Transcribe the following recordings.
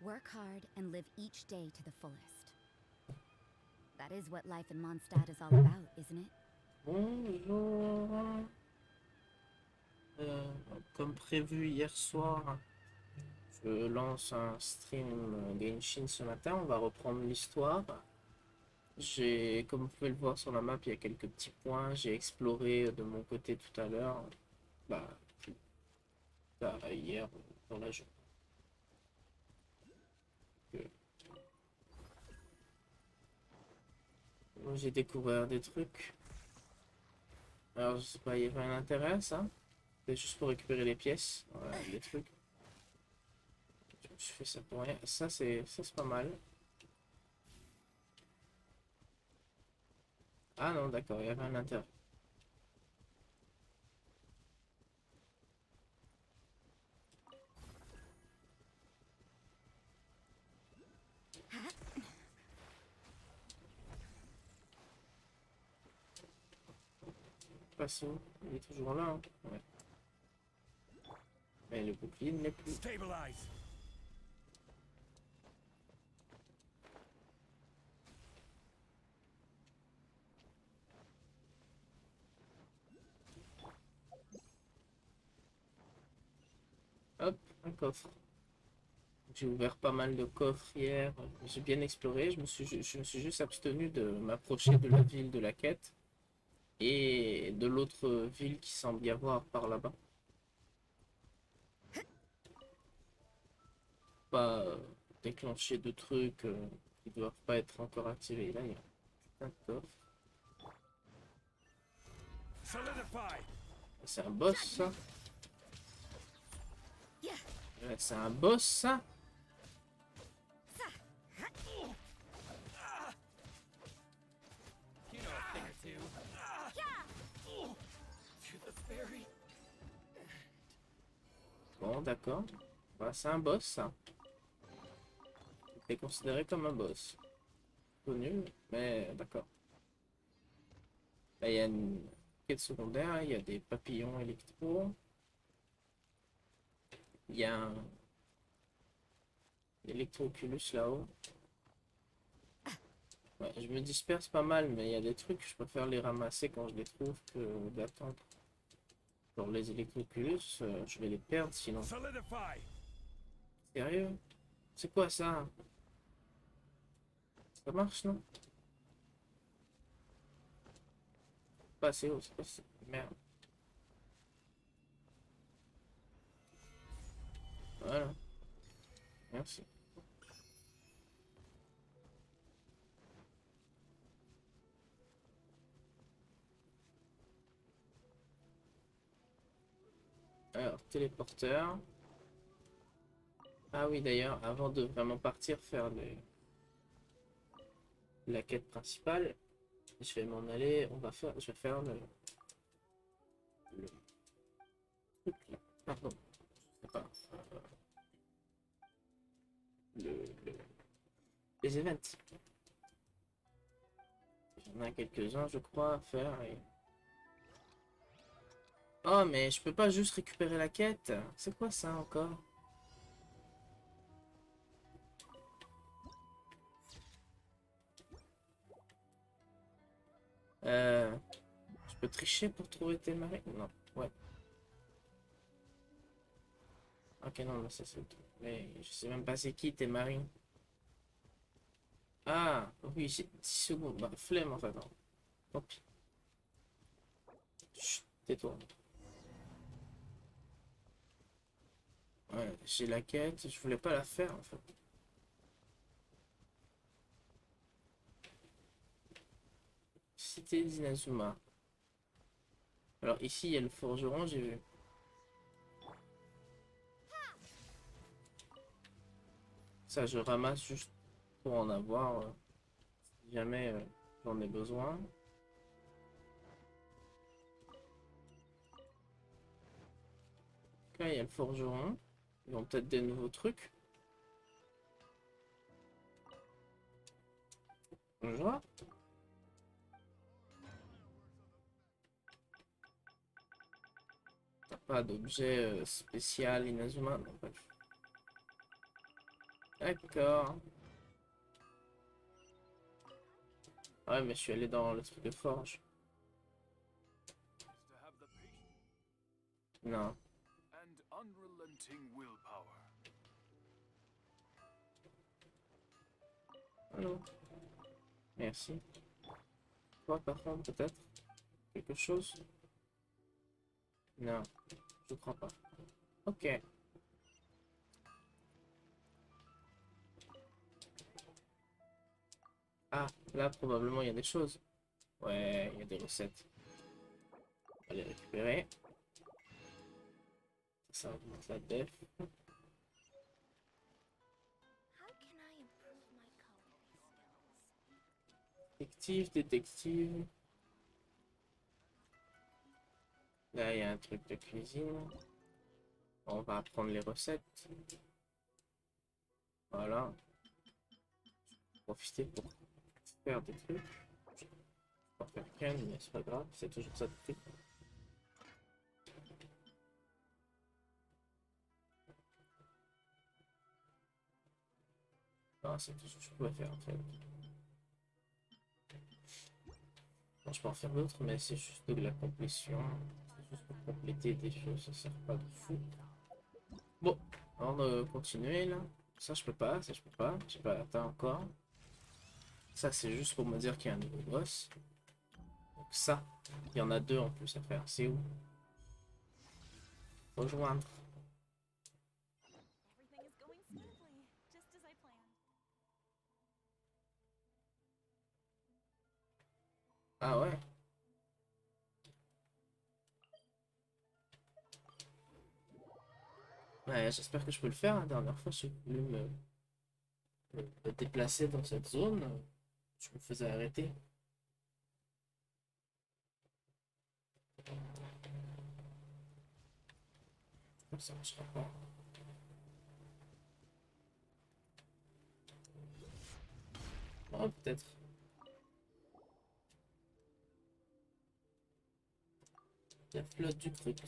Work hard and live each day to the fullest. That is what life in Mondstadt is all about, isn't it? Bonjour. Comme prévu hier soir, je lance un stream Genshin ce matin. On va reprendre l'histoire. Comme vous pouvez le voir sur la map, il y a quelques petits points. J'ai exploré de mon côté tout à l'heure. Bah, plus tard, hier, dans la journée. J'ai découvert des trucs. Alors, je sais pas, il y avait un intérêt à ça. C'est juste pour récupérer les pièces, voilà, les trucs. Je fais ça pour rien. Ça, c'est pas mal. Ah non, d'accord, il y avait un intérêt. Pas si, il est toujours là. Hein. Ouais. Mais le bouclier ne l'est plus. Hop, un coffre. J'ai ouvert pas mal de coffres hier. J'ai bien exploré. Je me suis juste abstenu de m'approcher de la ville de la quête et de l'autre ville qui semble y avoir par là-bas. Pas déclencher de trucs qui doivent pas être encore activés. Là, il y a un coffre. C'est un boss, ça. Ouais, c'est un boss, ça. Bon, d'accord. Voilà, c'est un boss, ça. C'est considéré comme un boss. Peu nul, mais d'accord. Là, il y a une quête secondaire, il y a des papillons électro. Il y a un électro-oculus là-haut. Ouais, je me disperse pas mal, mais il y a des trucs, je préfère les ramasser quand je les trouve que d'attendre. Genre les électro-oculus, je vais les perdre sinon. Sérieux? C'est quoi ça? Ça marche, non? Pas assez haut, c'est pas assez... Merde. Voilà. Merci. Alors, téléporteur. Ah oui, d'ailleurs, avant de vraiment partir faire la quête principale, je vais m'en aller, je vais faire le truc là. Pardon, je sais pas. Le- les events. Il y en a quelques-uns, je crois, à faire. Oh, mais je peux pas juste récupérer la quête. C'est quoi ça encore? Euh, je peux tricher pour trouver tes marines? Non, ouais. Ok, non, mais ça c'est tout. Mais je sais même pas c'est qui tes marines. Ah, oui, j'ai 10 secondes. Bah, flemme en fait. Non. Tant pis. Chut, tais-toi. Ouais, j'ai la quête, je voulais pas la faire en fait. Cité d'Inazuma. Alors ici, il y a le forgeron, j'ai vu. Ça, je ramasse juste pour en avoir si jamais j'en ai besoin. Là, il y a le forgeron. Ils ont peut-être des nouveaux trucs. Bonjour. T'as pas d'objet spécial Inazuma? Non, pas du tout. D'accord. Ouais, mais je suis allé dans le truc de forge. Non. Allô. Merci. Toi, par contre, peut-être quelque chose? Non, je crois pas. Ok. Ah, là, probablement, il y a des choses. Ouais, il y a des recettes. On va les récupérer. Ça augmente la def. Détective, détective. Là, il y a un truc de cuisine. On va apprendre les recettes. Voilà. Profiter pour faire des trucs. Je vais pas faire qu'un, mais c'est pas grave. C'est toujours ça de truc. Ah, c'est tout ce que je pouvais faire en fait. Bon, je peux en faire d'autres, mais c'est juste de la complétion. C'est juste pour compléter des choses, ça sert pas de fou. Bon, avant de continuer là. Ça je peux pas, ça je peux pas. J'ai pas atteint encore. Ça c'est juste pour me dire qu'il y a un nouveau boss. Donc ça, il y en a deux en plus à faire. C'est où? Rejoindre. Ah ouais. Ouais, j'espère que je peux le faire. La dernière fois, j'ai voulu me déplacer dans cette zone. Je me faisais arrêter. Ça marchera pas. Oh, peut-être. La flotte du truc.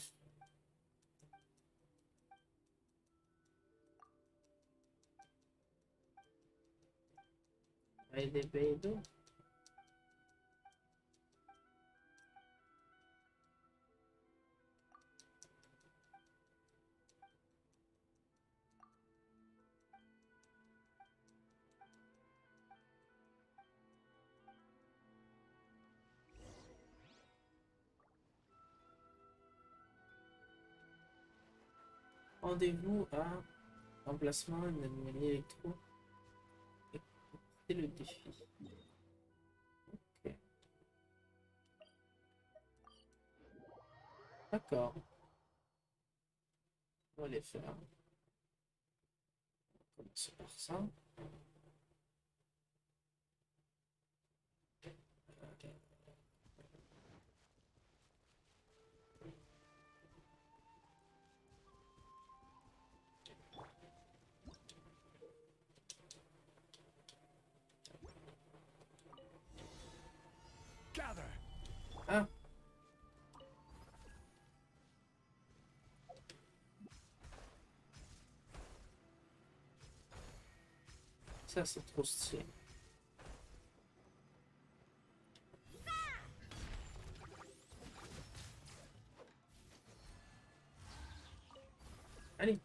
Allez, des baies d'eau. Rendez-vous à emplacement d'un animal électro. C'est le défi. Ok. D'accord. On va les faire. On va commencer par ça. Ah, ça c'est trop stylé. Allez.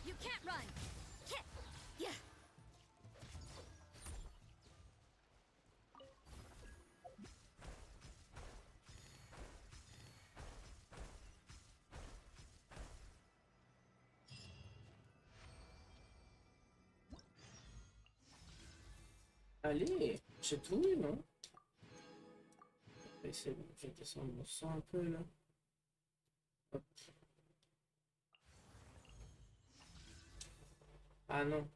You can't run. Yeah. Allez. J'ai tout eu, non? Je vais descendre mon sang un peu là. Hop. Ah non.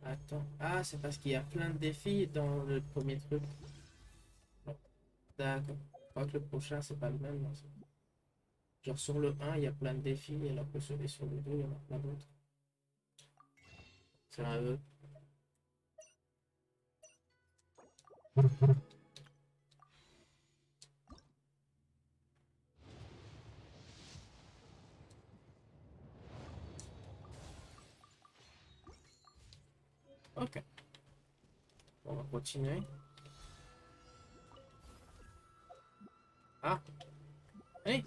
Attends. Ah, c'est parce qu'il y a plein de défis dans le premier truc. Bon, d'accord. Je crois que le prochain, c'est pas le même. Non, Genre sur le 1, il y a plein de défis, et alors que sur le 2, il y en a plein d'autres. C'est un E. Ok, on va continuer. Ah, allez.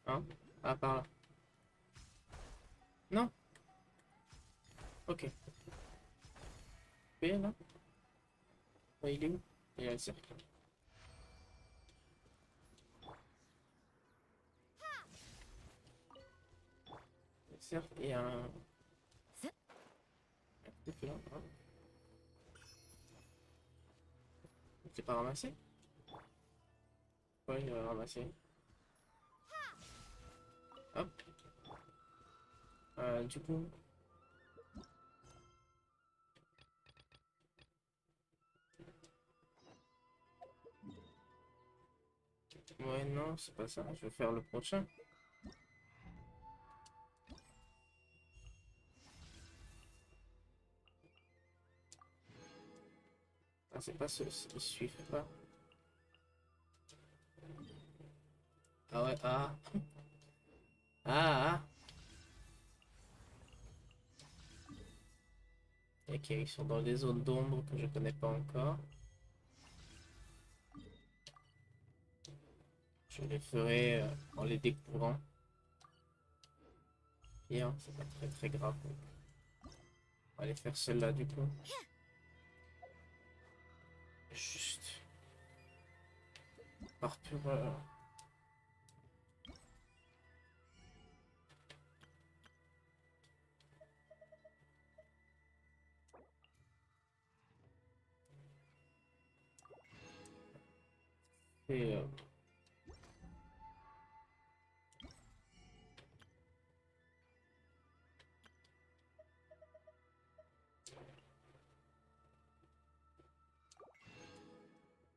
Hein? Ah, par là. Non? Ok. B, là? Ouais, il est où? Il a le cercle. Le cercle et un truc là. Hein. C'est pas ramassé? Ouais, il a ramassé. Hop. Du coup. Ouais, non, c'est pas ça. Je vais faire le prochain. Ah, c'est pas ce. Il suffit pas. Ah ouais, ah. Ah, ah. Ok, ils sont dans des zones d'ombre que je connais pas encore. Je les ferai en les découvrant. Bien, c'est pas très très grave. On va aller faire celle-là du coup. Juste par pur. Et,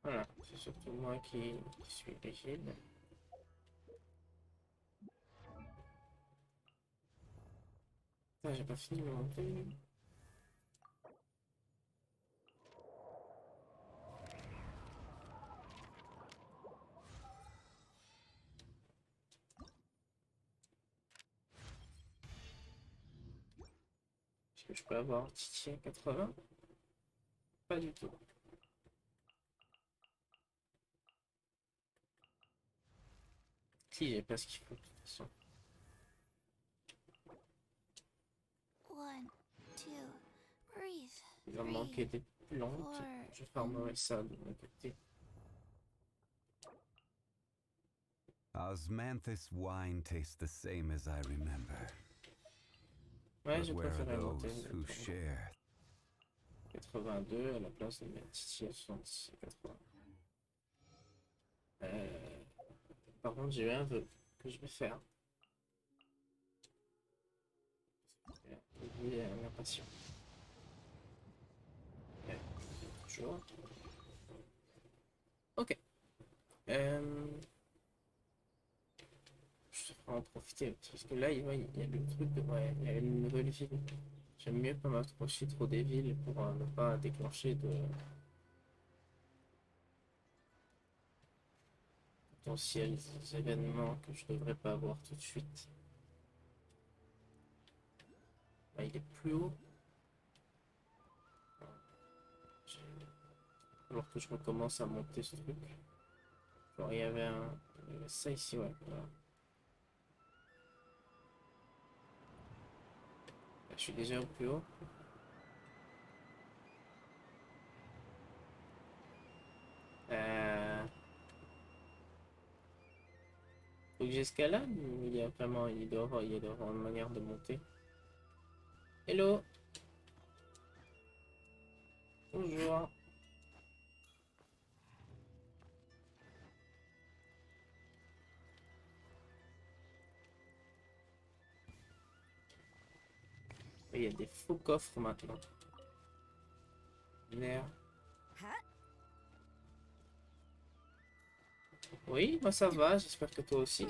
voilà, c'est surtout moi qui suis rigide. Ah, j'ai pas fini de monter. Est-ce que je peux avoir Titi à 80? Pas du tout. Si, j'ai pas ce qu'il faut de toute façon. One, two, breathe. Il va me manquer des plantes. Je farmerai ça de mon côté. Osmanthus wine tastes the same as I remember. Ouais, But j'ai where are préféré monter. those who share? 82 à la place de mettre Titi à 66, 80. Par contre, j'ai eu un vœu que je vais faire. Il est impatient. Ouais, toujours. Ok. Je devrais en profiter parce que là, il y a le truc de. Ouais, il y a une nouvelle ville. J'aime mieux pas m'approcher trop des villes pour ne pas déclencher de potentiels événements que je devrais pas avoir tout de suite. Là, il est plus haut. Alors que je recommence à monter ce truc. Genre, il y avait ça ici, ouais. Voilà. Là, je suis déjà au plus haut. Faut que j'escalade ou il y a vraiment, il doit y avoir une manière de monter. Hello. Bonjour. Il y a des faux coffres maintenant. L'air. Oui, moi ça va, j'espère que toi aussi.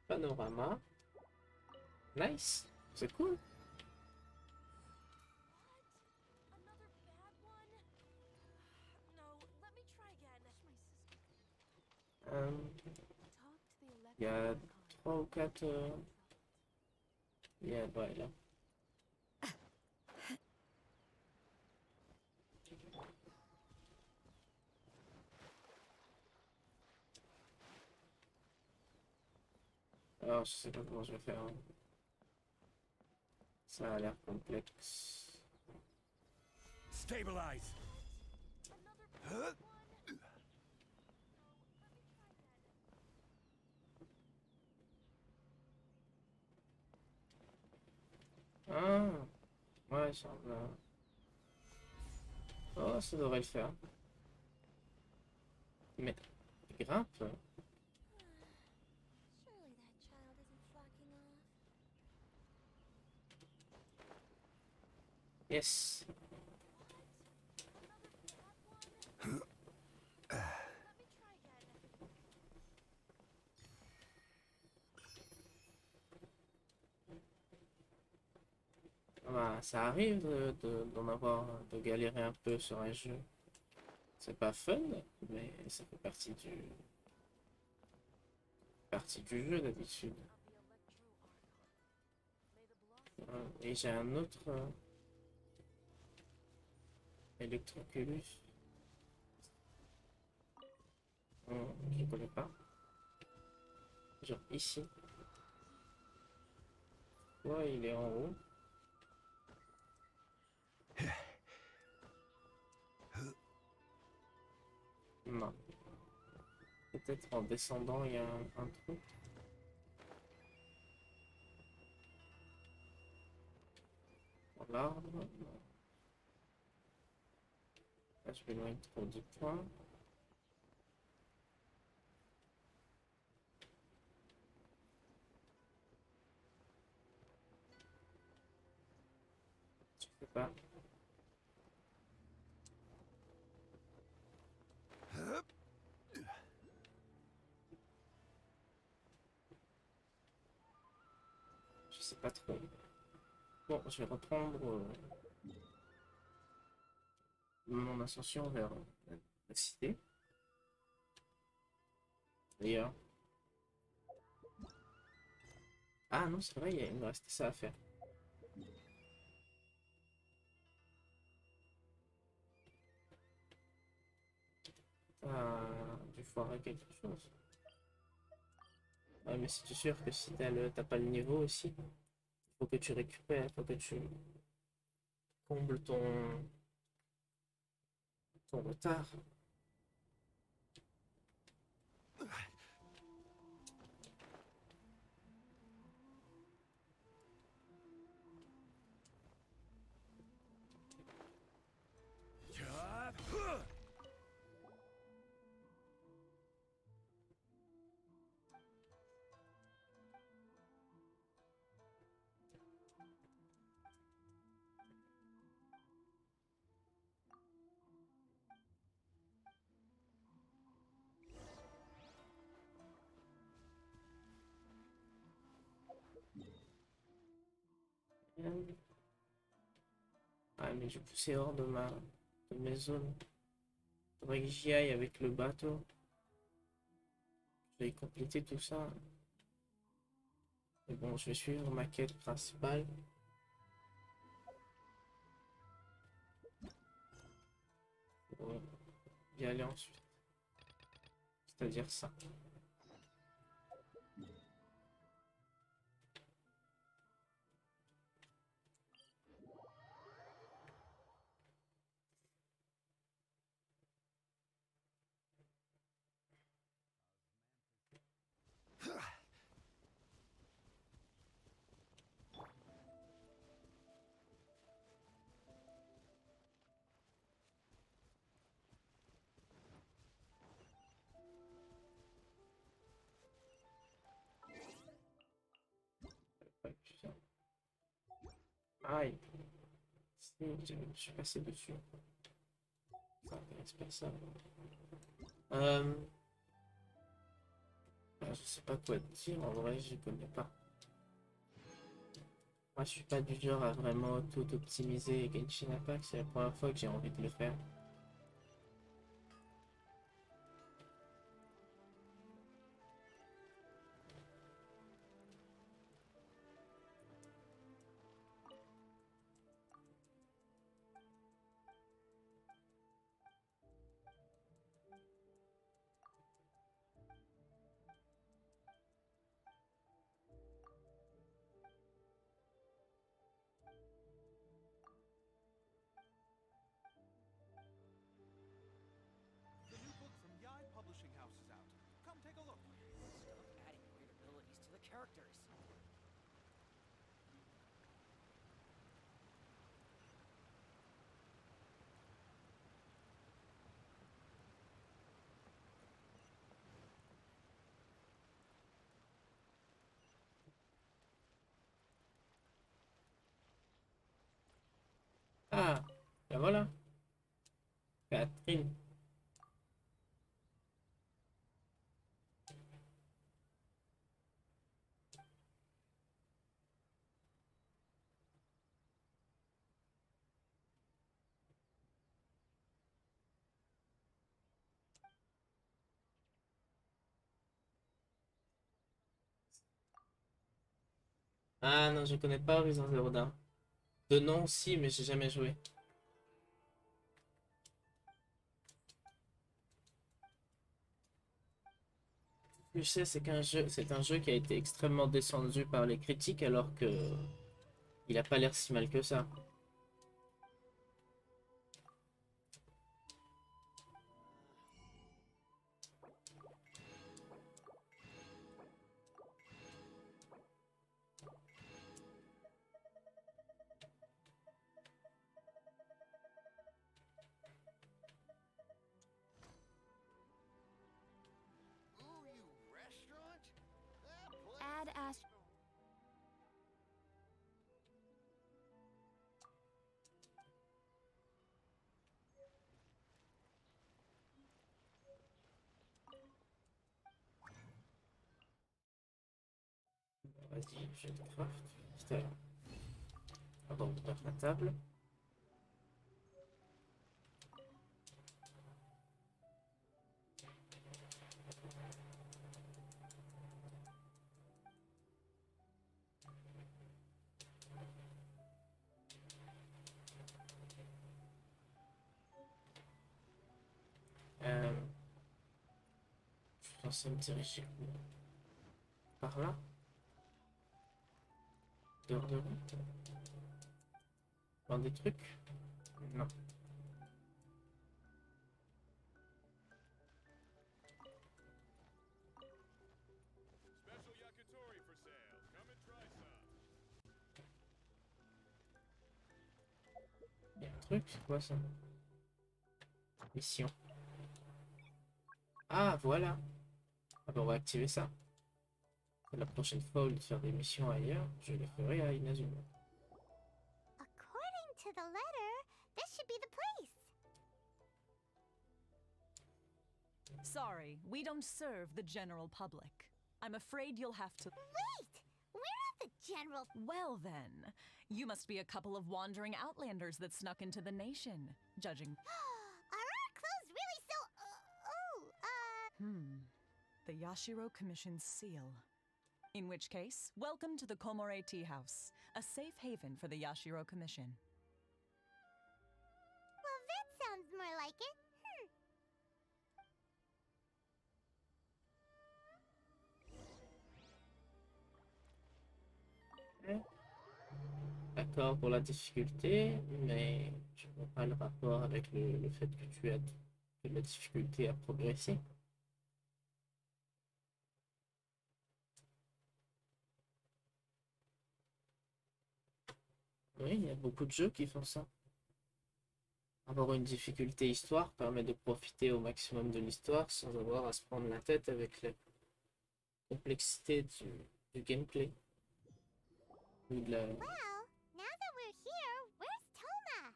Panorama. Nice. C'est cool. Euh, Il y a 3 ou 4... Il y a... Ouais, là. Alors, je sais pas comment je vais faire. Hein. Ça a l'air complexe. Stabilize. Ah, ouais, ça va. Oh, ça devrait le faire. Mais, grimpe. Surely that child isn't flocking off. Yes. Bah, ça arrive d'en avoir, de galérer un peu sur un jeu. C'est pas fun, mais ça fait partie du jeu d'habitude. Et j'ai un autre Electroculus. Je connais pas. Genre ici. Ouais, il est en haut. Non. Peut-être en descendant, il y a un trou. Dans l'arbre. Non. Là, je m'éloigne trop du point. Je sais pas. Je sais pas trop. Bon, je vais reprendre mon ascension vers la cité. D'ailleurs. Ah non, c'est vrai, il me restait ça à faire. T'as dû foirer quelque chose. Ouais, mais c'est sûr que si t'as pas le niveau aussi, faut que tu récupères, faut que tu combles ton retard. Ah, mais je poussais hors de mes zones. Faudrait que j'y aille avec le bateau. Je vais compléter tout ça. Mais bon, je vais suivre ma quête principale. Faut y aller ensuite. C'est-à-dire ça. Aïe. Je suis passé dessus. Ça intéresse personne. Je sais pas quoi te dire, en vrai, je connais pas. Moi, je suis pas du genre à vraiment tout optimiser Genshin Impact, c'est la première fois que j'ai envie de le faire. The new book from Yai Publishing House is out. Come take a look. Stop adding weird abilities to the characters. Ah, ben voilà, Catherine. Ah non, je connais pas Horizon Zero Dawn. De nom, si, mais j'ai jamais joué. Je sais, c'est un jeu qui a été extrêmement descendu par les critiques alors que il a pas l'air si mal que ça. Ooh, you restaurant? That place. Add Ash. Vas-y, je le craft. Putain. Avant de mettre la table. Je suis censé me diriger où? Par là? Dehors de route? Dans des trucs? Non. Special yakitori for sale. Come and try some. Il y a un truc, c'est quoi ça? Mission. Ah, voilà. Ah bah, on va activer ça. La prochaine fois, au lieu de faire des missions ailleurs, je les ferai à Inazuma. According to the letter, this should be the place. Sorry, we don't serve the general public. I'm afraid you'll have to. Wait! We're not the general. Well then, you must be a couple of wandering outlanders that snuck into the nation, judging. Are our clothes really so. The Yashiro Commission's seal. In which case, welcome to the Komore Tea House, a safe haven for the Yashiro Commission. Well, that sounds more like it. d'accord pour la difficulté, mais je vois pas le rapport avec le fait que tu as de la difficulté à progresser. Oui, il y a beaucoup de jeux qui font ça. Avoir une difficulté histoire permet de profiter au maximum de l'histoire sans avoir à se prendre la tête avec la complexité du gameplay. Ou de la... Well, now that we're here, where's Toma?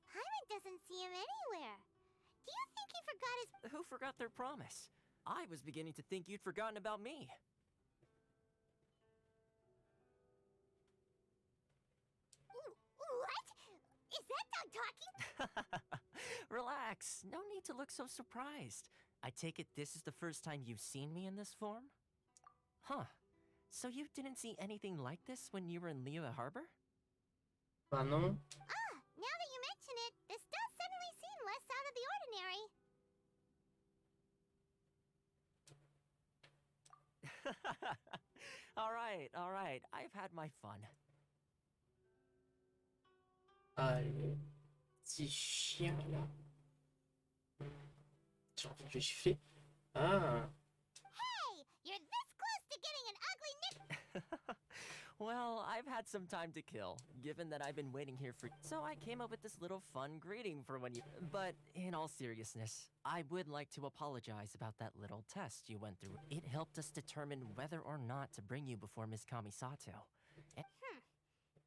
Paimon doesn't see him anywhere. Do you think he forgot his... Who forgot their promise? I was beginning to think you'd forgotten about me. What? Is that dog talking? Relax. No need to look so surprised. I take it this is the first time you've seen me in this form? Huh. So you didn't see anything like this when you were in Liyue Harbor? Ah non. Now that you mention it, this does suddenly seem less out of the ordinary. All right. I've had my fun. Ah, le petit chien là. J'ai envie de le gifler. Ah, Hey, you're this close to getting an ugly nick. Well, I've had some time to kill, given that I've been waiting here for... So I came up with this little fun greeting for when you... But in all seriousness, I would like to apologize about that little test you went through. It helped us determine whether or not to bring you before Miss Kamisato. And...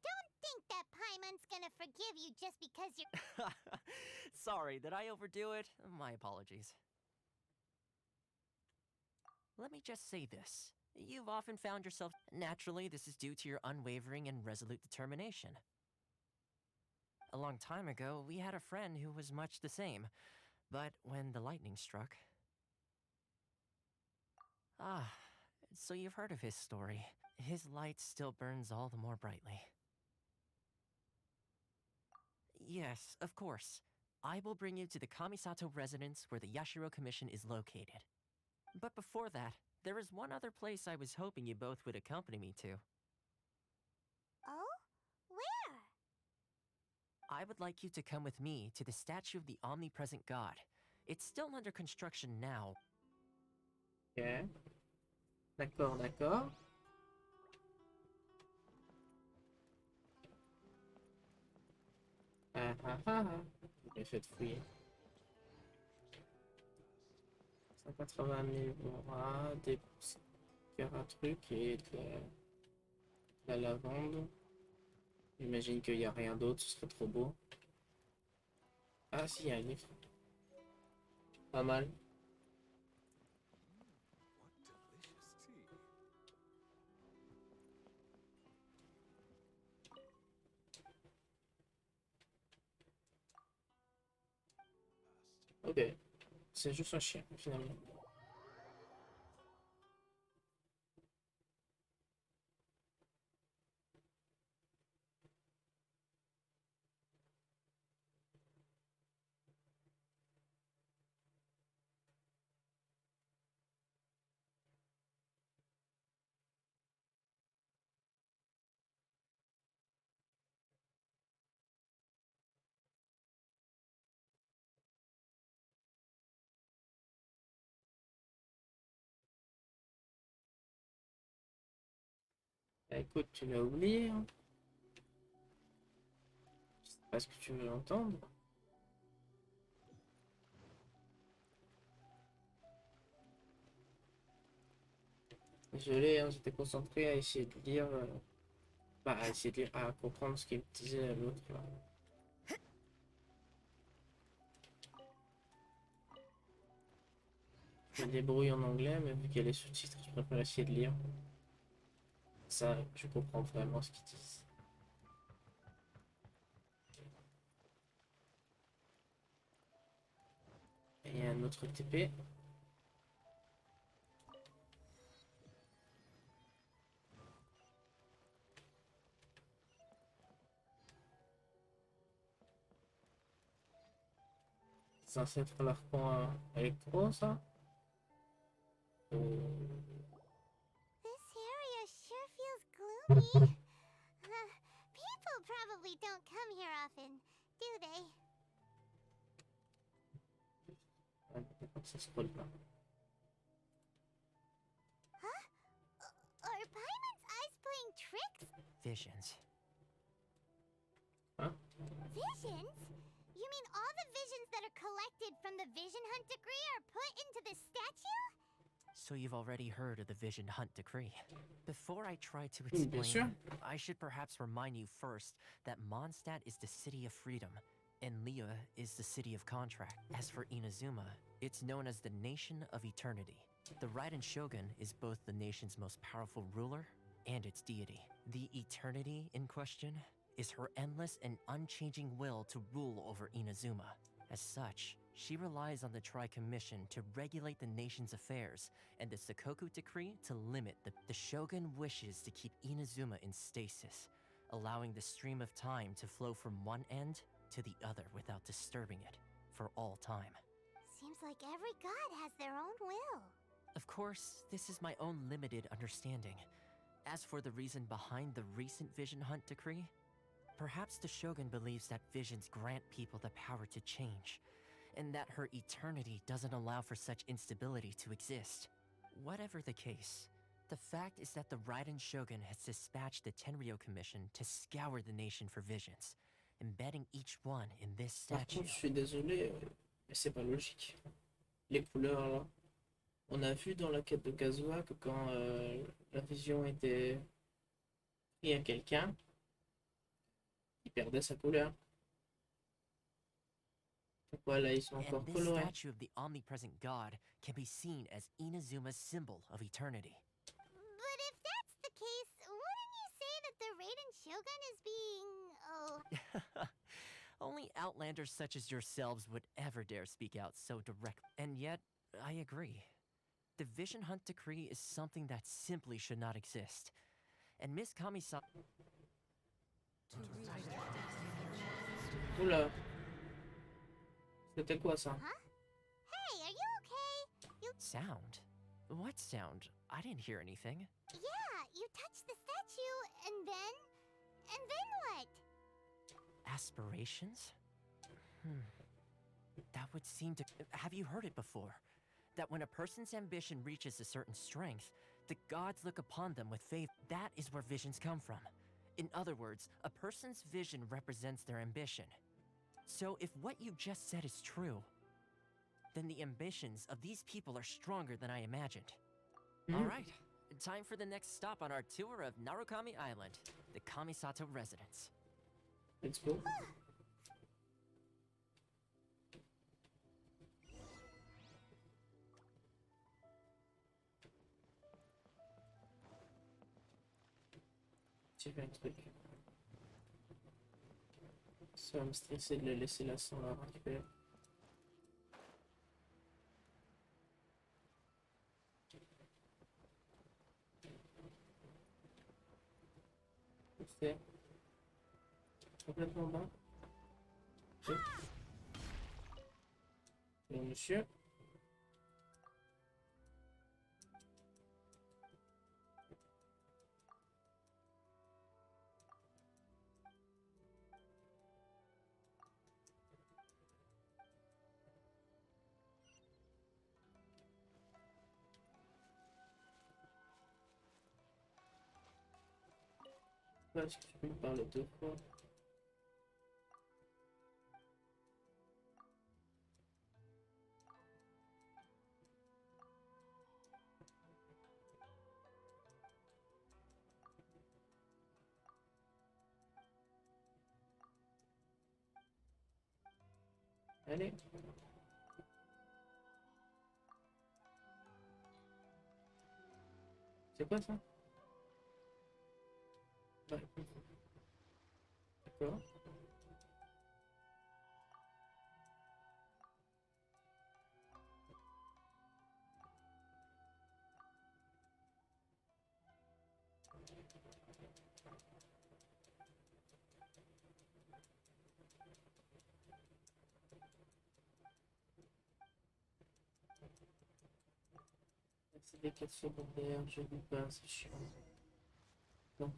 Don't think that Paimon's gonna forgive you just because you're... Sorry, did I overdo it? My apologies. Let me just say this. You've often found yourself... Naturally, this is due to your unwavering and resolute determination. A long time ago, we had a friend who was much the same. But when the lightning struck... Ah, so you've heard of his story. His light still burns all the more brightly. Yes, of course. I will bring you to the Kamisato residence where the Yashiro Commission is located. But before that, there is one other place I was hoping you both would accompany me to. Oh? Where? I would like you to come with me to the statue of the omnipresent god. It's still under construction now. ok. D'accord, d'accord. Ah ah ah ah. Je l'ai fait fouiller. 180 000 bras, des trucs et de la lavande. J'imagine qu'il n'y a rien d'autre, ce serait trop beau. Ah si, il y a un livre. Pas mal. Ok, c'est juste un chien finalement. Bah, écoute, tu l'as oublié, hein. Je sais pas ce que tu veux entendre. Désolé, hein, j'étais concentré à essayer de lire, bah, à essayer de lire, à comprendre ce qu'il disait l'autre là. Je me débrouille en anglais, mais vu qu'il y a les sous-titres, je préfère essayer de lire. Ça, je comprends vraiment ce qu'ils disent. Et il y a un autre TP. C'est censé être leur coin électro, ça. This area sure feels gloomy. probably don't come here often, do they? Ça scrolle pas. Huh? Are Paimon's eyes playing tricks? Visions. Huh? Visions? You mean all the visions that are collected from the Vision Hunt decree are put into this statue? So you've already heard of the Vision Hunt decree. Before I try to Bien sûr. explain, I should perhaps remind you first that Mondstadt is the city of freedom, and Lea is the city of contract. As for Inazuma, it's known as the Nation of Eternity. The Raiden Shogun is both the nation's most powerful ruler and its deity. The Eternity in question is her endless and unchanging will to rule over Inazuma. As such, she relies on the Tri-Commission to regulate the nation's affairs, and the Sakoku Decree to limit the Shogun wishes to keep Inazuma in stasis, allowing the stream of time to flow from one end to the other without disturbing it, for all time. Seems like every god has their own will. Of course, this is my own limited understanding. As for the reason behind the recent Vision Hunt decree, perhaps the Shogun believes that visions grant people the power to change, and that her eternity doesn't allow for such instability to exist. Whatever the case, the fact is that the Raiden Shogun has dispatched the Tenryou Commission to scour the nation for visions, embedding each one in this Par statue. contre, je suis désolé, mais c'est pas logique. Les couleurs là. On a vu dans la quête de Kazuha que quand la vision était prise à quelqu'un, il perdait sa couleur. Pourquoi là ils sont encore And this colorés? statue of the omnipresent god can be seen as Inazuma's symbol of eternity. But if that's the case, wouldn't you say that the Raiden Shogun is being, oh... Only outlanders such as yourselves would ever dare speak out so direct. And yet, I agree. The Vision Hunt decree is something that simply should not exist. And Miss Kami-san... Oula. C'était quoi ça? Huh? Hey, are you okay? You... Sound? What sound? I didn't hear anything. Yeah, you touched the statue, and then... And then what? Aspirations? That would seem to... Have you heard it before? That when a person's ambition reaches a certain strength, the gods look upon them with favor. That is where visions come from. In other words, a person's vision represents their ambition. So if what you just said is true, then the ambitions of these people are stronger than I imagined. All right, time for the next stop on our tour of Narukami Island, the Kamisato residence. Let's go. J'ai fait un truc. Ça va me stresser de le laisser là sans la récupérer. C'est complètement bas. Ok. Bon, monsieur. Est-ce que tu peux me parler deux fois? Allez. C'est quoi ça? Ouais. D'accord. C'est des quêtes secondaires, je lis pas, c'est chiant. Non.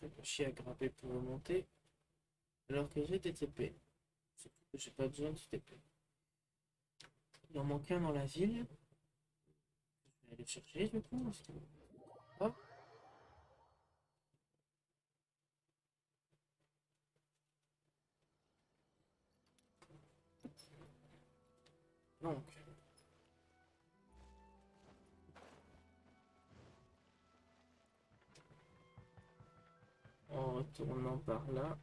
fais pas chier à grimper pour remonter. Alors que j'ai des TP. Surtout que j'ai pas besoin de TP. Il en manque un dans la ville. Je vais aller le chercher du coup. Parce que... Hop. Donc. En retournant par là.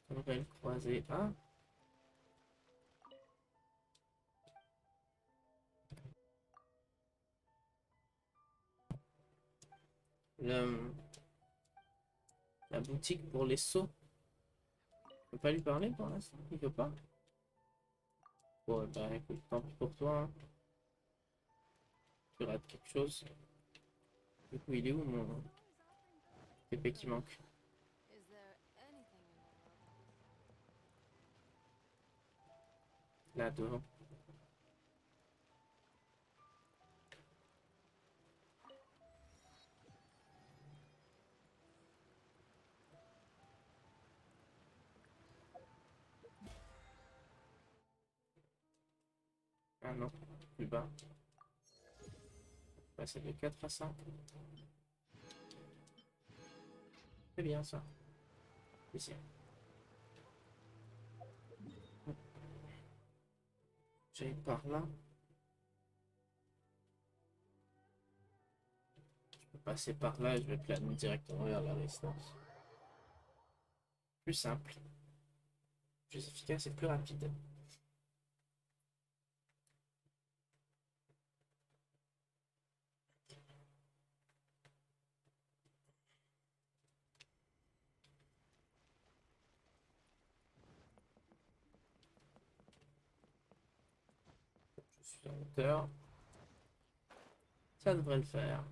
On va le croiser. Ah. La boutique pour les seaux. Je peux pas lui parler pour l'instant. Il veut pas. Bon, bah écoute, tant pis pour toi. Hein. Tu rates quelque chose. Du coup, il est où mon TP qui manque? Là devant. Ah non, plus bas. Passer de 4 à 5. C'est bien ça. Ici. J'aille par là. Je peux passer par là et je vais planer directement vers la résistance. Plus simple. Plus efficace et plus rapide. Je suis en hauteur. Ça devrait le faire.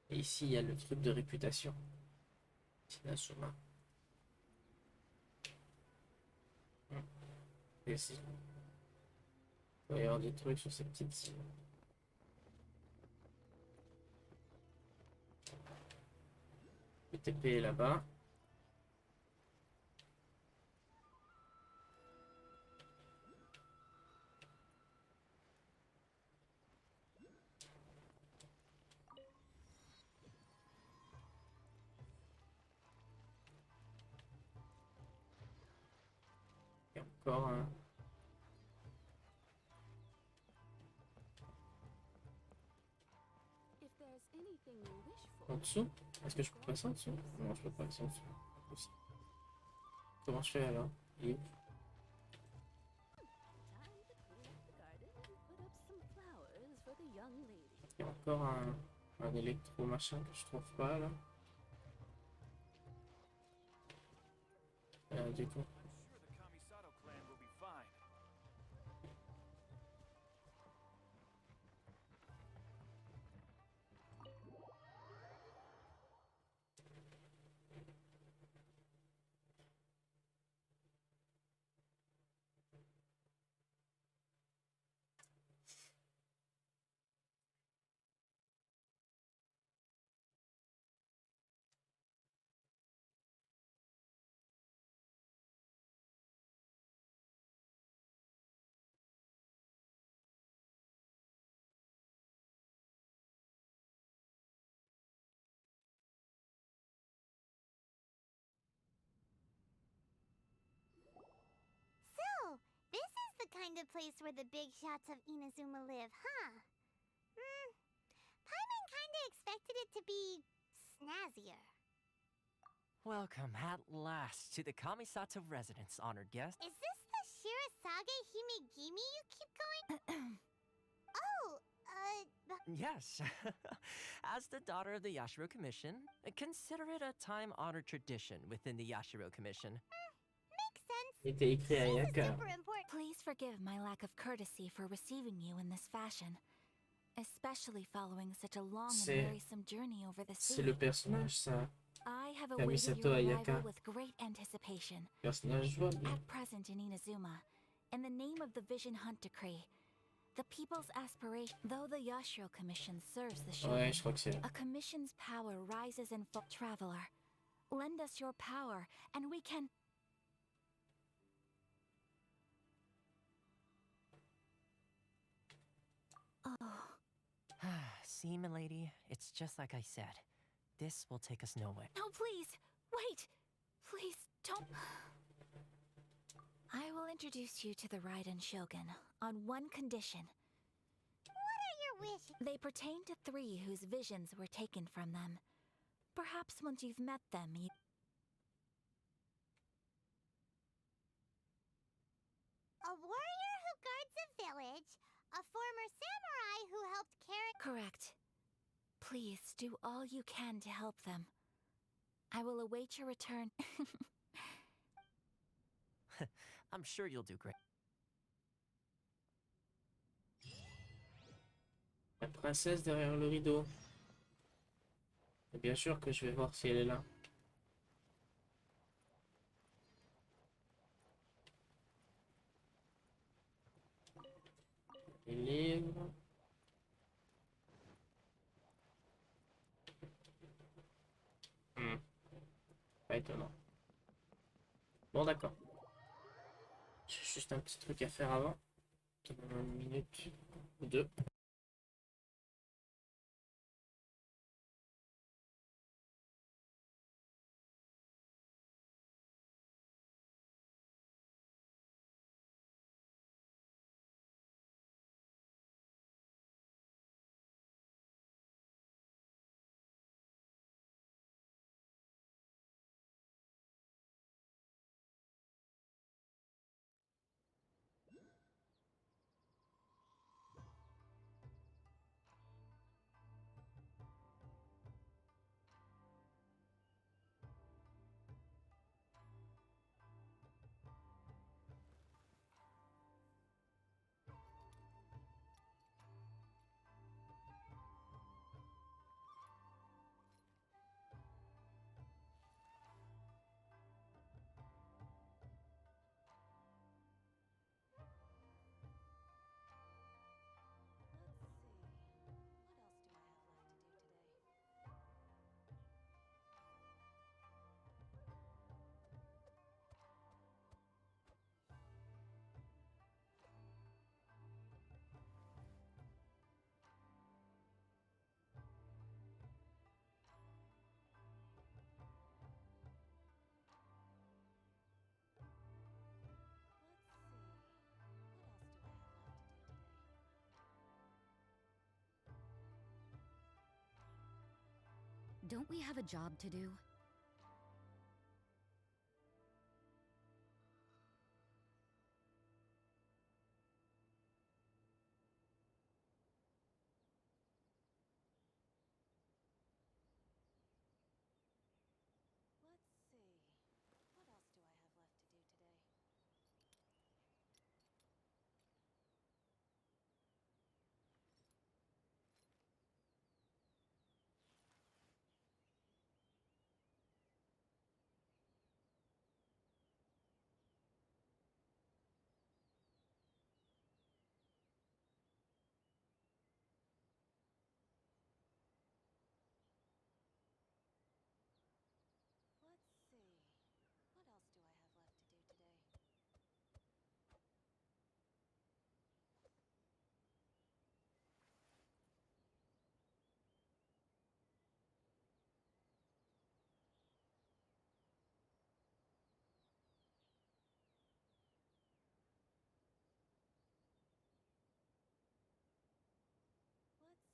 Et ici, il y a le truc de réputation. Inazuma. Et ici. Il doit y avoir des trucs sur ces petites îles. Le TP est là-bas. Et encore un. En dessous? Est-ce que je peux passer en dessous? Non, je peux pas passer en dessous. Aussi. Comment je fais alors? Il est où? Il y a encore un électro machin que je trouve pas là. Du coup. So, this is the kind of place where the big shots of Inazuma live, huh? Paimon kinda expected it to be snazzier. Welcome at last to the Kamisato residence, honored guest. Is this the Shirasage Himegimi you keep going? Oh, Yes. As the daughter of the Yashiro Commission, consider it a time-honored tradition within the Yashiro Commission. makes sense. Il était écrit à This is Yaka. super important. Please forgive my lack of courtesy for receiving you in this fashion, especially following such a long and C'est- wearisome journey over the C'est sea. le personnage, ça. I have Kamisato awaited your Ayaka. arrival with great anticipation. Personnage jouable. At present in Inazuma, in the name of the Vision Hunt Decree, The people's aspiration. Though the Yashiro Commission serves the Ouais, shogun, je crois que c'est... a commission's power rises in full. Traveler, lend us your power, and we can. Oh, See, milady, it's just like I said. This will take us nowhere. no, please, wait. Please, don't. I will introduce you to the Raiden Shogun on one condition. What are your wishes? They pertain to 3 whose visions were taken from them. Perhaps once you've met them, you... A warrior who guards a village, a former samurai who helped carry. Correct. Please do all you can to help them. I will await your return. I'm sure you'll do great. La princesse derrière le rideau. Et bien sûr que je vais voir si elle est là. Les livres. Pas étonnant. Bon, d'accord. J'ai juste un petit truc à faire avant. Une minute ou 2. Don't we have a job to do?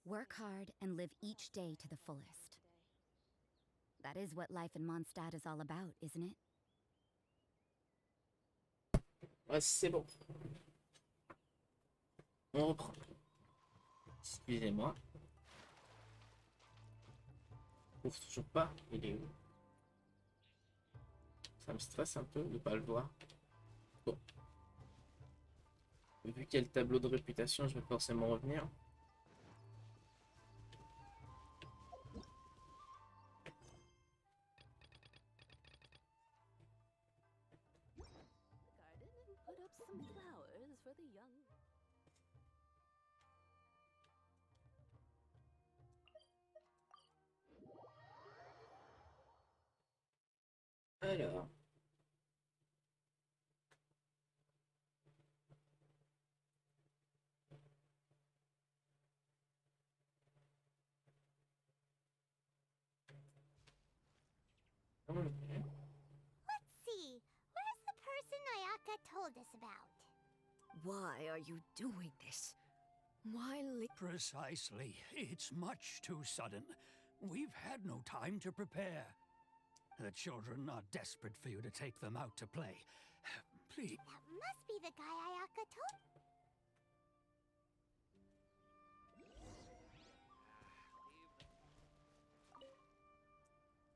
Work hard and live each day to the fullest. That is what life in Mondstadt is all about, isn't it? Ouais, c'est bon. On reprend. Excusez-moi. Ouf, toujours pas. Il est où? Ça me stresse un peu de ne pas le voir. Bon. Vu qu'il y a le tableau de réputation, je vais forcément revenir. Garden and put up some flowers for the young. Alors. Let's see. Where's the person Ayaka told us about? Why are you doing this? Why Precisely. It's much too sudden. We've had no time to prepare. The children are desperate for you to take them out to play. Please. That must be the guy Ayaka told.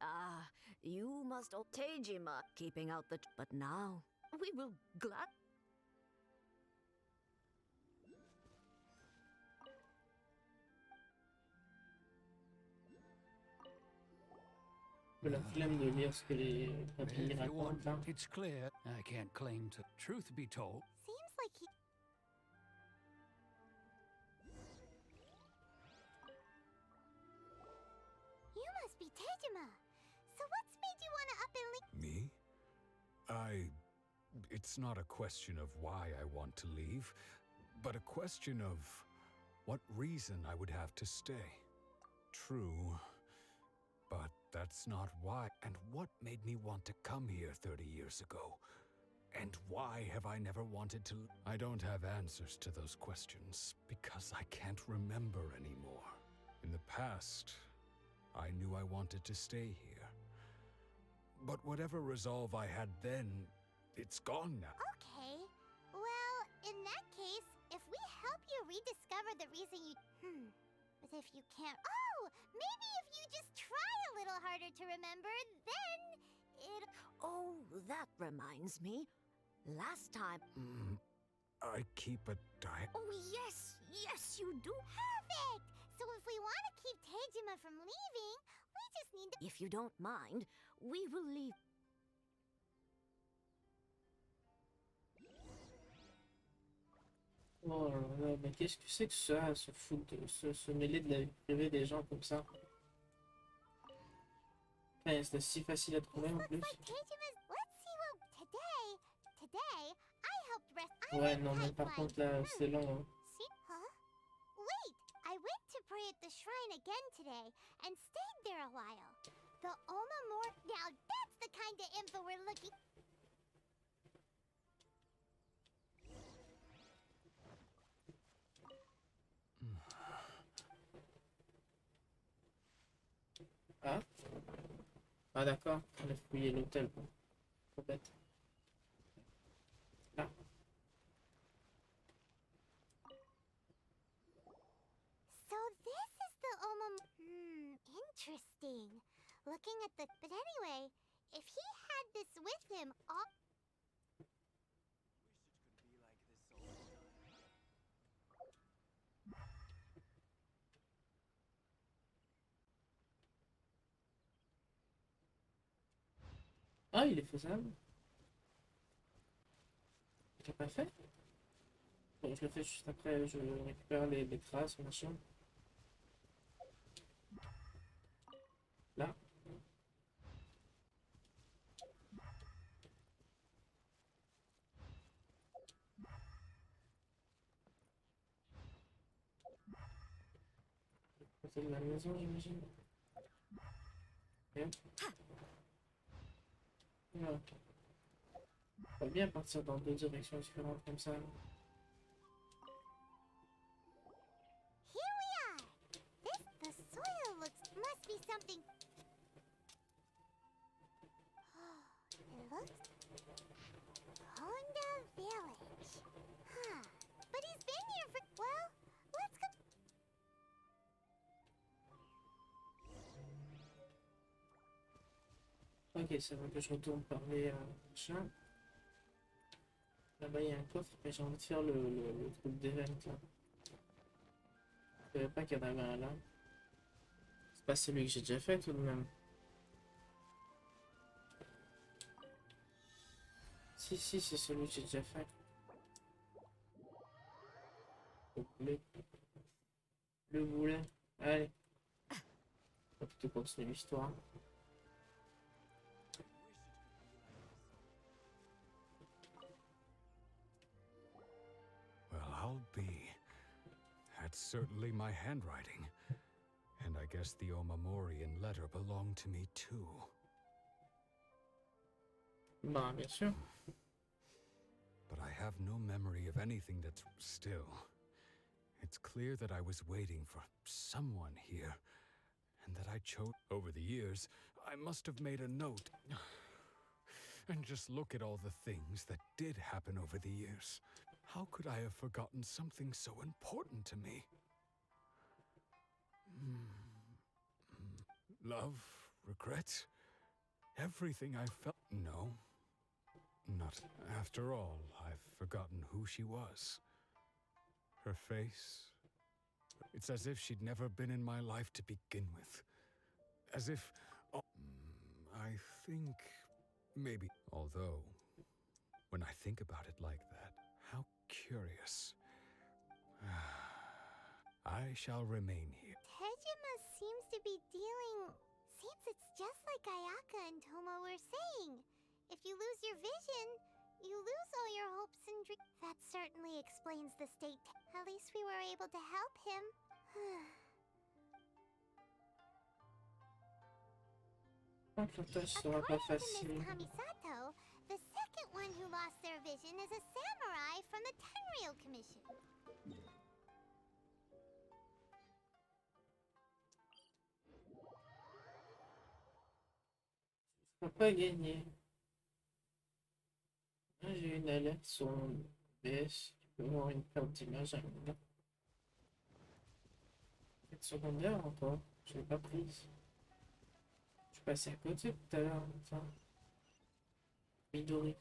Ah, you must Tejima keeping out the... But now, we will glad... La flemme de lire ce que les papilles If you want, racontent. Hein. it's clear. I can't claim to. Truth be told, Seems like he. You must be Tejima. So what's made you want to up and leave? Me? It's not a question of why I want to leave, but a question of what reason I would have to stay. True, but that's not why. And what made me want to come here 30 years ago? And why have I never wanted to? I don't have answers to those questions because I can't remember anymore. In the past, I knew I wanted to stay here. But whatever resolve I had then, it's gone now. Okay. Well, in that case, if we help you rediscover the reason you... But if you can't... Oh! Maybe if you just try a little harder to remember, then it... Oh, that reminds me. Last time... I keep a diary. Oh, yes! Yes, you do! Perfect! So if we want to keep Tejima from leaving, we just need to... If you don't mind, we will leave... Oh là là, mais qu'est-ce que c'est que ça, se foutre, se mêler de la vie privée des gens comme ça? Enfin, c'est si facile à trouver en plus. Looks like Tejima's... Let's see what... Today, I helped rest... I Ouais, went non, mais par pipeline. contre là, c'est long. Hein. See? Huh? Wait! I went to pray at the shrine again today and stayed there a while. The Omamor... Now that's the kind of info we're looking... Ah? Ah d'accord, on a fouillé l'hôtel. Trop bête. Là. So this is the interesting. Looking at the... But anyway, if he had this with him all... Ah, il est faisable. Je l'ai pas fait? Bon, je le fais juste après, je récupère les traces, machin. Là. C'est de la maison, j'imagine. Bien. Voilà. Pas bien partir dans deux directions différentes comme ça. Here we are! The soil must be something... It looks... Honda Village. Huh. But he's been here for... Well, let's go... Ok, ça va que je retourne parler à machin. Là-bas, il y a un coffre, mais j'ai envie de faire le truc d'event là. Je savais pas qu'il y en avait un là. C'est pas celui que j'ai déjà fait tout de même. Si, si, c'est celui que j'ai déjà fait. Le boulet. Le boulet. Allez. On va plutôt continuer l'histoire. shall be. That's certainly my handwriting. And I guess the Omamorian letter belonged to me too. Bah, bien sûr. But I have no memory of anything that's still. It's clear that I was waiting for someone here, and that I chose. Over the years, I must have made a note. And just look at all the things that did happen over the years. How could I have forgotten something so important to me? Love, regret, everything I felt. No, not after all. I've forgotten who she was. Her face. It's as if she'd never been in my life to begin with. As if. Oh, I think maybe. Although, when I think about it like that, how curious. I shall remain here. Tejima seems to be dealing... Seems it's just like Ayaka and Tomo were saying. If you lose your vision, you lose all your hopes and dreams. That certainly explains the state. At least we were able to help him. La tâche sera pas According to facile. Miss Kamisato, the second one who lost their vision is a samurai from the Tenryou Commission. On peut pas gagner. Ah, j'ai une alerte sur mon DS. Tu peux voir une perte d'image à un moment. Cette secondaire encore. Je l'ai pas prise. Je suis passé à côté tout à l'heure. Enfin. Midori.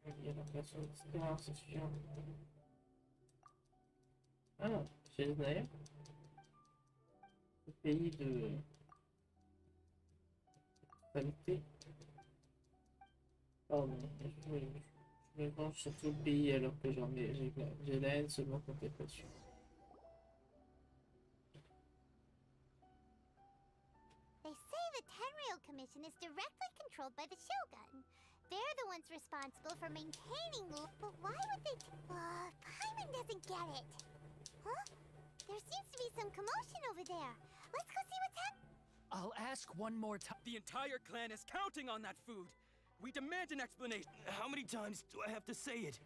Il y a l'impression de l'histoire, c'est sûr. Ah, j'ai d'ailleurs. Le pays de saleté. Pardon, je me venge sur tout le pays alors que j'ai la haine seulement quand t'es pas dessus. They say the Tenryou Commission is directly controlled by the Shogun. They're the ones responsible for maintaining the... But why would they... Paimon doesn't get it. Huh? There seems to be some commotion over there. Let's go see what's happening. I'll ask one more time. The entire clan is counting on that food. We demand an explanation. How many times do I have to say it?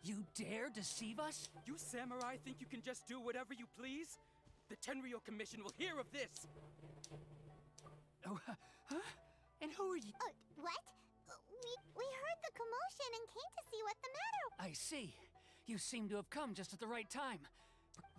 You dare deceive us? You samurai think you can just do whatever you please? The Tenryou Commission will hear of this. Oh, huh? And who are you? What? We heard the commotion and came to see what the matter. I see. You seem to have come just at the right time.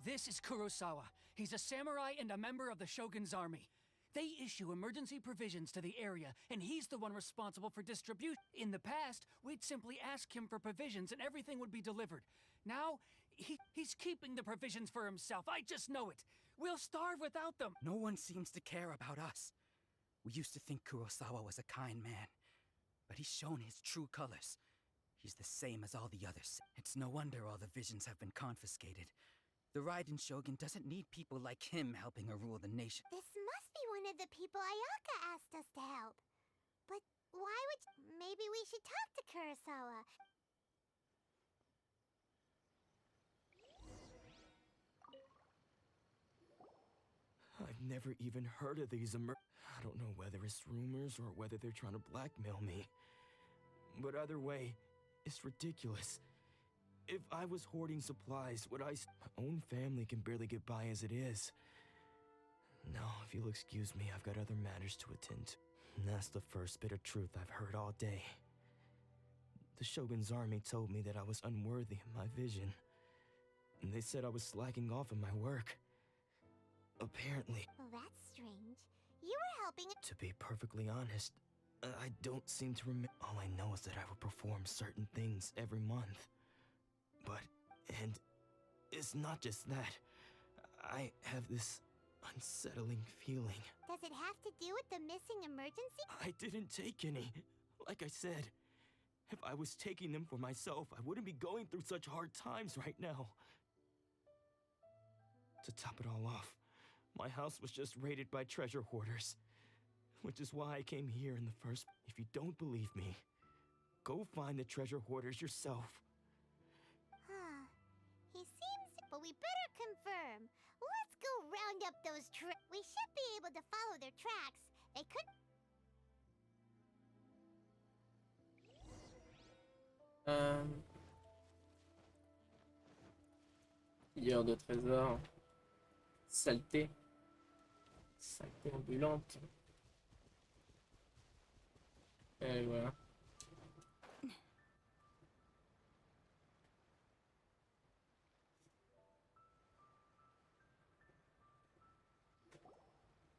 This is Kurosawa. He's a samurai and a member of the Shogun's army. They issue emergency provisions to the area, and he's the one responsible for distribution. In the past, we'd simply ask him for provisions and everything would be delivered. Now, he's keeping the provisions for himself. I just know it. We'll starve without them. No one seems to care about us. We used to think Kurosawa was a kind man, but he's shown his true colors. He's the same as all the others. It's no wonder all the visions have been confiscated. The Raiden Shogun doesn't need people like him helping her rule the nation. This must be one of the people Ayaka asked us to help. But why would... Maybe we should talk to Kurosawa. I've never even heard of these I don't know whether it's rumors or whether they're trying to blackmail me. But either way, it's ridiculous. If I was hoarding supplies, my own family can barely get by as it is. Now, if you'll excuse me, I've got other matters to attend to. And that's the first bit of truth I've heard all day. The Shogun's army told me that I was unworthy of my vision. And they said I was slacking off in my work. Apparently. Well, that's strange. You were helping... To be perfectly honest, I don't seem to remember. All I know is that I would perform certain things every month. And it's not just that. I have this unsettling feeling. Does it have to do with the missing emergency? I didn't take any. Like I said, if I was taking them for myself, I wouldn't be going through such hard times right now. To top it all off, my house was just raided by treasure hoarders. which is why I came here in the first. If you don't believe me, go find the treasure hoarders yourself. Huh. He seems... But we better confirm. Let's go round up those We should be able to follow their tracks. They could... Pilleur de trésors. Saleté. Saleté ambulante. Et voilà.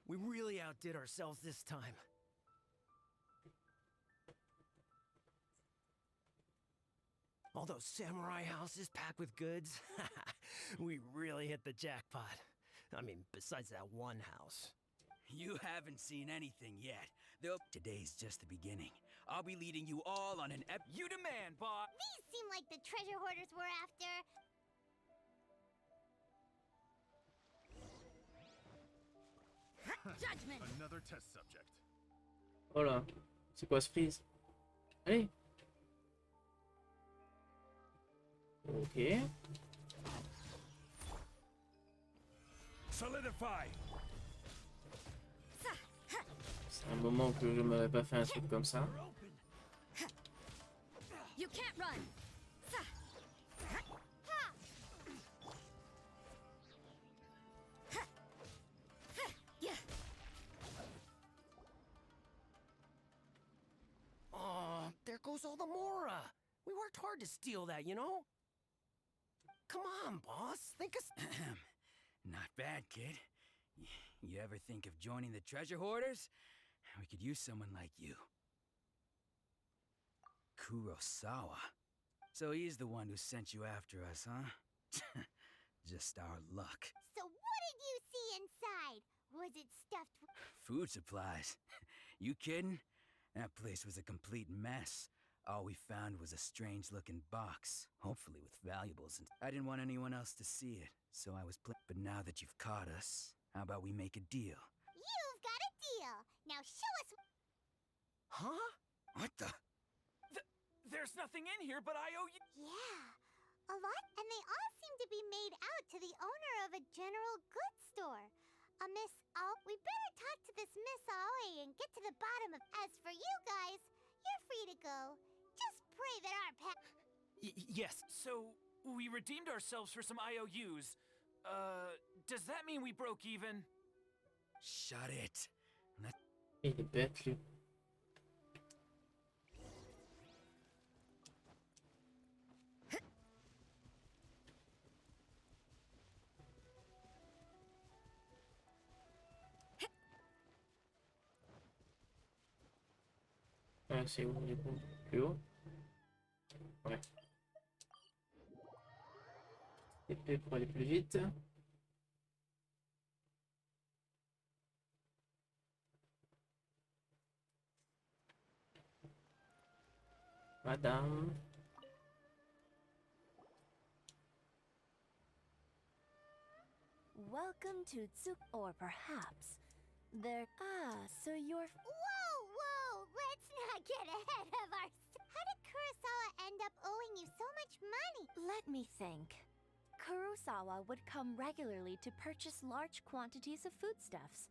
We really outdid ourselves this time. All those samurai houses packed with goods, we really hit the jackpot. I mean, besides that one house. You haven't seen anything yet. Today's just the beginning. I'll be leading you all on an You demand, boss! These seem like the treasure hoarders we're after. Judgment! Another test subject. Voilà. C'est quoi ce freeze? Allez. Ok. Solidify. C'est un moment que je m'avais pas fait un truc comme ça. You can't run. Oh, there goes all the Mora. We worked hard to steal that, you know? Come on, boss. Think of... Not bad, kid. You ever think of joining the treasure hoarders? We could use someone like you. Kurosawa. So he's the one who sent you after us, huh? Just our luck. So what did you see inside? Was it stuffed with... Food supplies. You kidding? That place was a complete mess. All we found was a strange-looking box, hopefully with valuables. And I didn't want anyone else to see it, so I was But now that you've caught us, how about we make a deal? You've got a deal. Now show us... Huh? What the? There's nothing in here, but I owe you... Yeah, a lot. And they all seem to be made out to the owner of a general goods store. A Miss Al... We better talk to this Miss Aoi and get to the bottom of... As for you guys, you're free to go. Just pray that our pet... Yes, so we redeemed ourselves for some IOUs. Does that mean we broke even? Shut it. Il est bête, lui. Ah, c'est où, du coup? Plus haut? Ouais. Épée pour aller plus vite. Madame. Welcome to Tsuk, or perhaps there. So you're. Whoa! Let's not get ahead of ourselves. How did Kurosawa end up owing you so much money? Let me think. Kurosawa would come regularly to purchase large quantities of foodstuffs.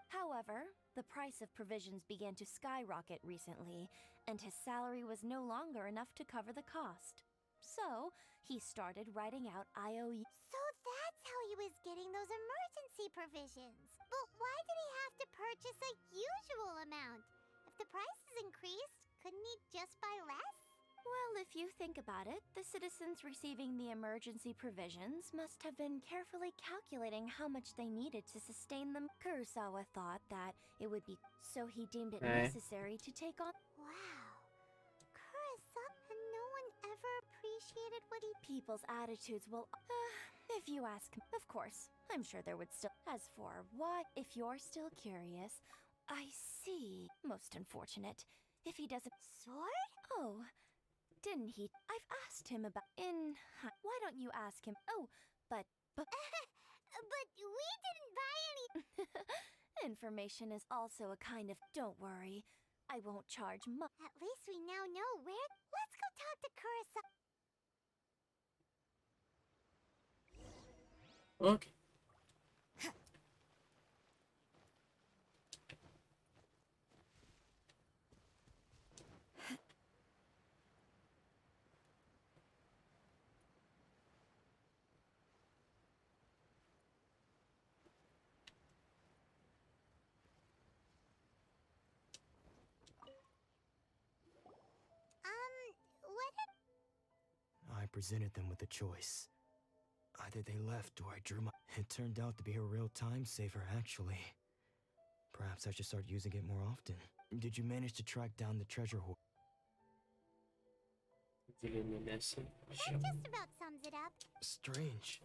However, the price of provisions began to skyrocket recently, and his salary was no longer enough to cover the cost. So, he started writing out IOU. So that's how he was getting those emergency provisions. But why did he have to purchase a usual amount? If the prices increased, couldn't he just buy less? Well, if you think about it, the citizens receiving the emergency provisions must have been carefully calculating how much they needed to sustain them. Kurosawa thought that it would be, so he deemed it necessary to take on. Wow. Kurosawa, and no one ever appreciated what he... People's attitudes will... if you ask me, of course, I'm sure there would still... As for why, if you're still curious, I see. Most unfortunate. If he doesn't... Sword? Oh... Didn't he? I've asked him about why don't you ask him? Oh, but but we didn't buy any. Information is also a kind of. Don't worry, I won't charge much. At least we now know where. Let's go talk to Kurosawa. Ok. What I presented them with a choice. Either they left or I drew my. It turned out to be a real time saver, actually. Perhaps I should start using it more often. Did you manage to track down the treasure hoard? Vous les menacez. That just about sums it up. Strange.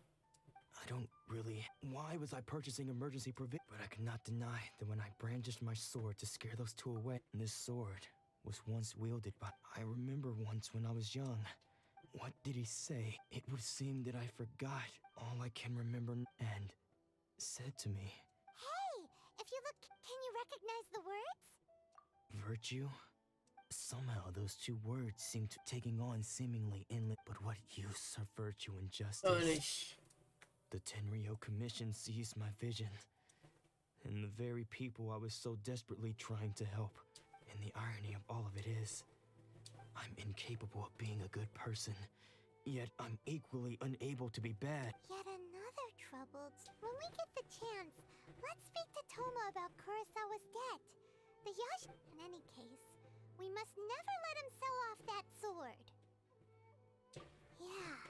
I don't really. Why was I purchasing emergency provision? But I could not deny that when I brandished my sword to scare those two away, this sword was once wielded by. I remember once when I was young. What did he say? It would seem that I forgot all I can remember and said to me. Hey, if you look, can you recognize the words? Virtue? Somehow those two words seem to taking on seemingly endless. But what use are virtue and justice? Allez. The Tenryo Commission seized my vision. And the very people I was so desperately trying to help. And the irony of all of it is, I'm incapable of being a good person. Yet I'm equally unable to be bad. Yet another troubled. When we get the chance, let's speak to Toma about Kurosawa's debt. The Yash. In any case, we must never let him sell off that sword. Yeah.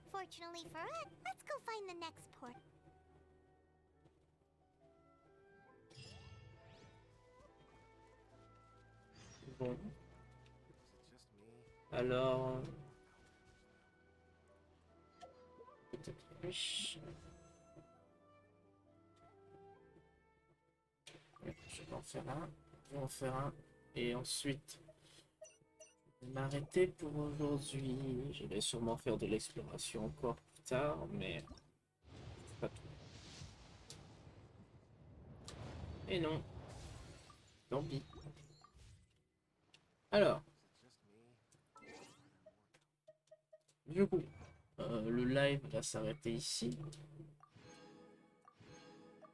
Fortunately for us, let's go find the next port. Bon. Alors... Peut-être riche. Je vais en faire un. Je vais en faire un. Et ensuite... Je vais m'arrêter pour aujourd'hui. Je vais sûrement faire de l'exploration encore plus tard, mais... C'est pas tout. Et non. Tant pis. Alors... Du coup, le live va s'arrêter ici.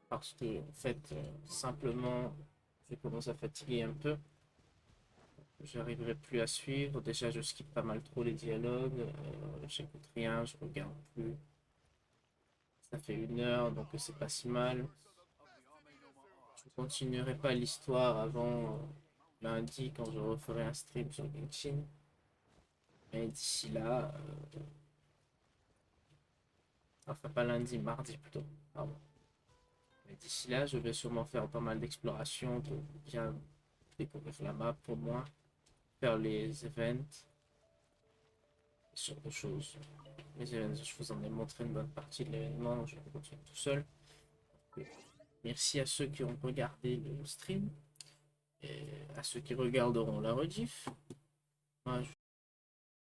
Parce que, en fait, simplement, je commence à fatiguer un peu. J'arriverai plus à suivre. Déjà, je skippe pas mal trop les dialogues. J'écoute rien, je regarde plus. Ça fait 1 heure, donc c'est pas si mal. Je continuerai pas l'histoire avant lundi, quand je referai un stream sur Genshin. Mais d'ici là, enfin pas lundi, mardi plutôt, pardon. Mais d'ici là, je vais sûrement faire pas mal d'exploration pour bien découvrir la map pour moi, faire les events, ce genre de choses. Les events, je vous en ai montré une bonne partie de l'événement, je vais continuer tout seul. Merci à ceux qui ont regardé le stream et à ceux qui regarderont la rediff. Moi, je